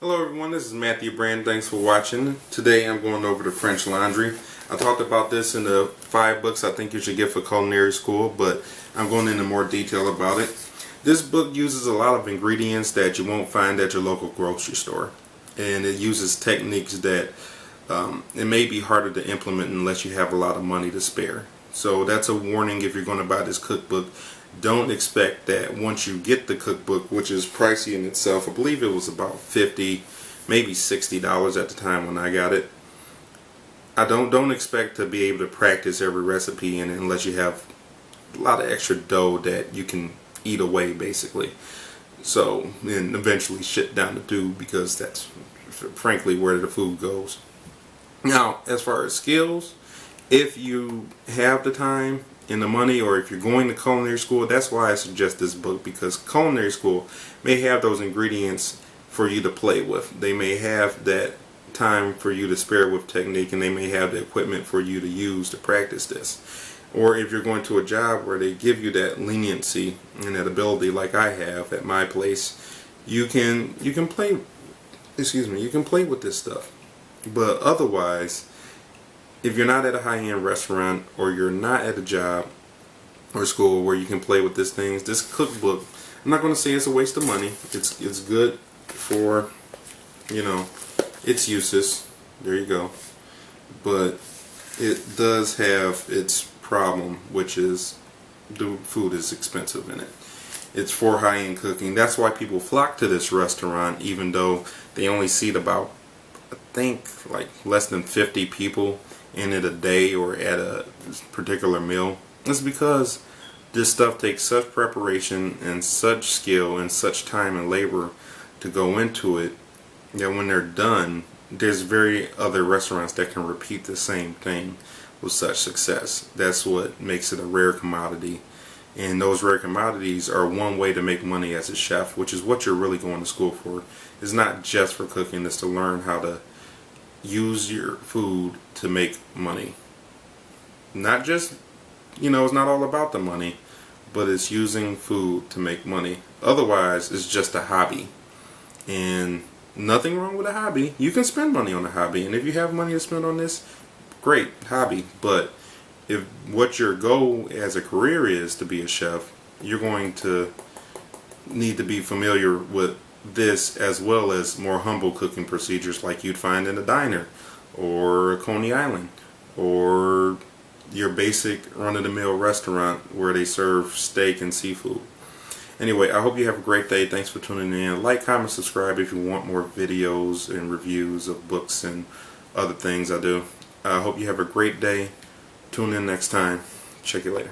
Hello everyone, this is Matthew Brand. Thanks for watching. Today I'm going over the French laundry. I talked about this in the 5 books I think you should get for culinary school, but I'm going into more detail about it. This book uses a lot of ingredients that you won't find at your local grocery store. And it uses techniques that it may be harder to implement unless you have a lot of money to spare. So that's a warning if you're going to buy this cookbook. Don't expect that once you get the cookbook, which is pricey in itself. I believe it was about $50, maybe $60 at the time when I got it. Don't expect to be able to practice every recipe in it unless you have a lot of extra dough that you can eat away, basically. So, and eventually shit down the tube, because that's frankly where the food goes. Now, as far as skills, if you have the time and the money, or if you're going to culinary school, that's why I suggest this book, because culinary school may have those ingredients for you to play with. They may have that time for you to spare with technique, and they may have the equipment for you to use to practice this. Or if you're going to a job where they give you that leniency and that ability, like I have at my place, you can play with this stuff. But otherwise, if you're not at a high-end restaurant, or you're not at a job or school where you can play with these things, this cookbook, I'm not going to say it's a waste of money. It's good for, its uses. There you go. But it does have its problem, which is the food is expensive in it. It's for high-end cooking. That's why people flock to this restaurant, even though they only seat about, I think, like less than 50 people in it a day or at a particular meal. It's because this stuff takes such preparation and such skill and such time and labor to go into it that when they're done, there's very other restaurants that can repeat the same thing with such success. That's what makes it a rare commodity. And those rare commodities are one way to make money as a chef, which is what you're really going to school for. It's not just for cooking, it's to learn how to use your food to make money. Not just, it's not all about the money, but it's using food to make money. Otherwise, it's just a hobby. And nothing wrong with a hobby. You can spend money on a hobby, and if you have money to spend on this, great, hobby. But if what your goal as a career is to be a chef, you're going to need to be familiar with this, as well as more humble cooking procedures like you'd find in a diner or Coney Island or your basic run-of-the-mill restaurant where they serve steak and seafood. Anyway, I hope you have a great day. Thanks for tuning in. Like, comment, subscribe if you want more videos and reviews of books and other things I do. I hope you have a great day. Tune in next time. Check you later.